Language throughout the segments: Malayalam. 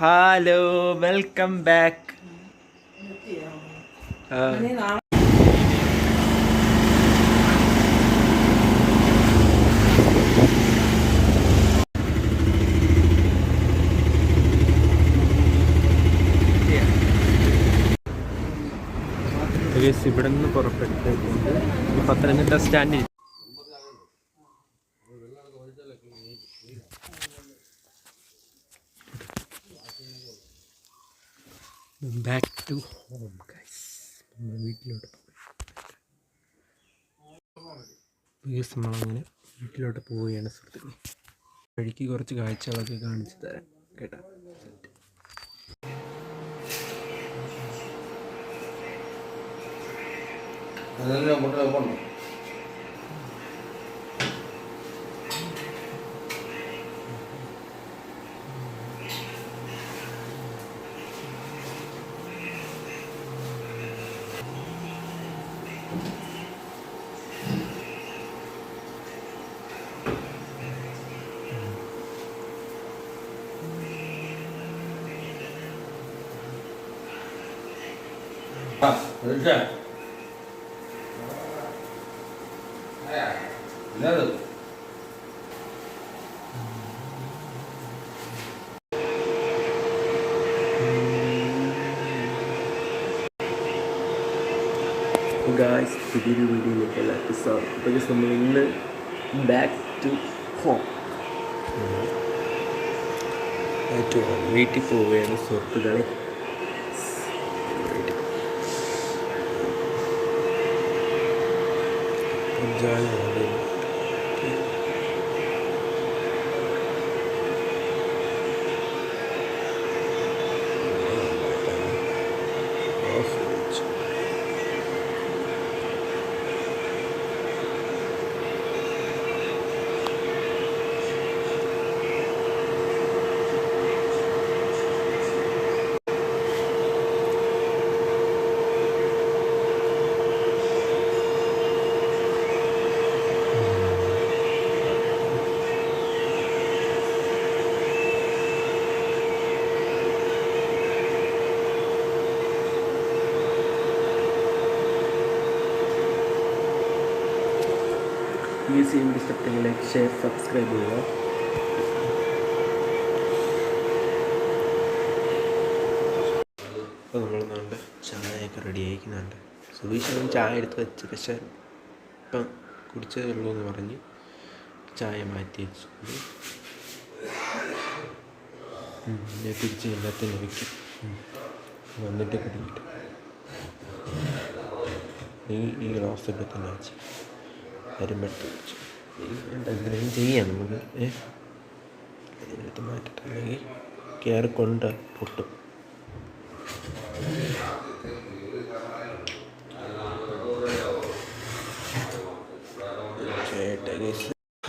Hello, welcome back. ഇവിടെ നിന്ന് പുറപ്പെട്ട് പത്തനംതിട്ട സ്റ്റാൻഡിൽ ബാക്ക് ടു ഹോം ഗൈസ്. നമ്മൾ വീട്ടിലോട്ട് നമ്മളങ്ങനെ വീട്ടിലോട്ട് പോവുകയാണ് സുഹൃത്തുക്കളെ. വഴിക്ക് കുറച്ച് കാഴ്ചകളൊക്കെ കാണിച്ചു തരാം കേട്ടോ. ഗായ്സ്, പുതിയൊരു വീഡിയോയിലേക്ക് എല്ലാവർക്കും സ്വാഗതം. അപ്പോൾ നമ്മൾ ഇന്ന് ബാക്ക് ടു ഹോം വീട്ടിൽ പോവുകയാണ് സുഹൃത്തുക്കളെ. ഈ വീഡിയോ ഇഷ്ടപ്പെട്ടെങ്കിൽ ലൈക്ക്, ഷെയർ, സബ്സ്ക്രൈബ് ചെയ്യുക. അപ്പോൾ നമ്മൾ ചായയൊക്കെ റെഡി ആയിക്കുന്നുണ്ട്. സുധീഷനും ചായ എടുത്ത് വെച്ച്, പക്ഷേ ഇപ്പം കുടിച്ചതേ ഉള്ളൂ എന്ന് പറഞ്ഞ് ചായ മാറ്റി വെച്ചു. ഞാൻ തിരിച്ച് എല്ലാത്തിനും വയ്ക്കും, വന്നിട്ട് കുടിക്കിട്ട് ഈ ഗ്ലാസ്സൊക്കെ തന്നെ വെച്ച് വരുമ്പോഴത്തെ വെച്ചു. എന്തെങ്കിലും ചെയ്യാം നമുക്ക്. ഇതിനകത്ത് മാറ്റിട്ട് അല്ലെങ്കിൽ കയറി കൊണ്ട് പൊട്ടും.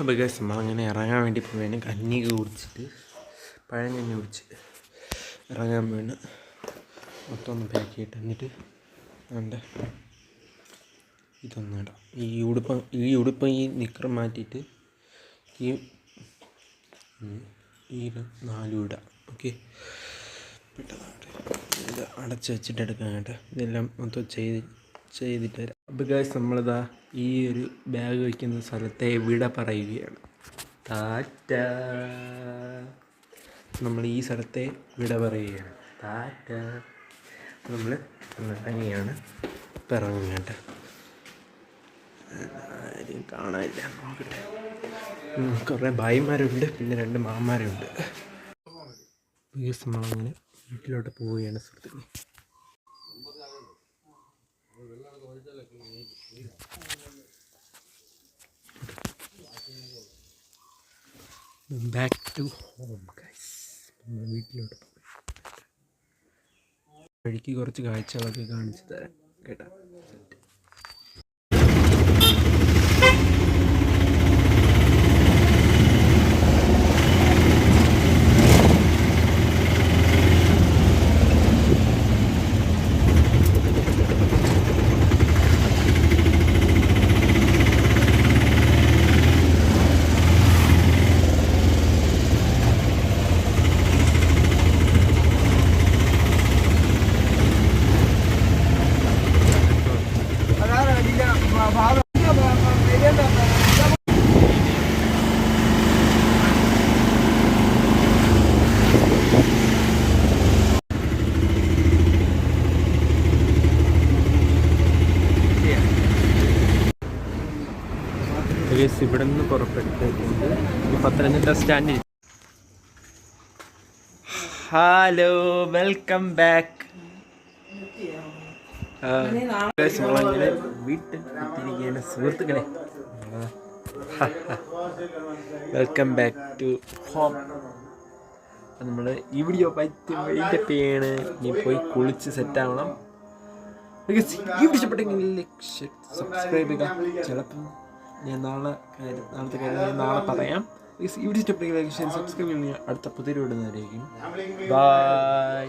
അപ്പോൾ ഗൈസ്, നമ്മളങ്ങനെ ഇറങ്ങാൻ വേണ്ടി പോവുകയാണ്. കഞ്ഞി കുടിച്ചിട്ട്, പഴങ്കഞ്ഞി കുടിച്ച് ഇറങ്ങാൻ വേണം. മൊത്തം ഒന്ന് പാക്ക് ചെയ്തിട്ട് എന്നിട്ട് വേണ്ട ഇതൊന്നും ഇടാം. ഈ ഉടുപ്പം ഈ നിക്കർ മാറ്റിയിട്ട് ഈ 4 ഇടാം. ഓക്കെ, പെട്ടതായിട്ട് ഇത് അടച്ച് വെച്ചിട്ട് എടുക്കാൻ കേട്ടോ. ഇതെല്ലാം മൊത്തം ചെയ്തിട്ട് വരാം. അപ്പോൾ ഗൈസ്, നമ്മളിതാ ഈ ഒരു ബാഗ് വയ്ക്കുന്ന സ്ഥലത്തെ വിട പറയുകയാണ്. ടാറ്റ. നമ്മൾ ഈ സ്ഥലത്തെ വിട പറയുകയാണ്. ടാറ്റ. നമ്മൾ ഇറങ്ങിയാണ്. ഇപ്പം ഇറങ്ങും കേട്ടോ. ആരും കാണാനില്ല, നോക്കട്ടെ. കുറേ ഭായിമാരുണ്ട്, പിന്നെ 2 മാമാരുണ്ട്. നമ്മളങ്ങനെ വീട്ടിലോട്ട് പോവുകയാണ് സുഹൃത്തുക്കളെ. Back to home guys. നമ്മൾ വീട്ടിലോട്ട് പോകും. വഴിക്ക് കുറച്ച് കാഴ്ചകളൊക്കെ കാണിച്ചു തരാം കേട്ടോ. ഇവിടെ നിന്ന് പുറപ്പെട്ടിട്ടുണ്ട് ഈ പത്തനംതിട്ട സ്റ്റാൻഡിൽ. Hello, welcome back. നമ്മളങ്ങനെ വീട്ടിൽ എത്തിയിരിക്കുകയാണ് സുഹൃത്തുക്കളെ. Welcome back to home. നമ്മൾ ഈ വീഡിയോ വൈൻഡപ്പ് ചെയ്യാണ്. ഇനി പോയി കുളിച്ച് സെറ്റാവണം. ഈ വീഡിയോ ഇഷ്ടപ്പെട്ടെങ്കിൽ സബ്സ്ക്രൈബ് ചെയ്യുക. ചിലപ്പം ഞാൻ നാളത്തെ കാര്യം ഞാൻ നാളെ പറയാം. ഈ വീഡിയോ ഇഷ്ടപ്പെട്ടെങ്കിൽ സബ്സ്ക്രൈബ് ചെയ്യുക. അടുത്ത പുതിയ വീഡിയോ വരുന്നതായിരിക്കും. ബൈ.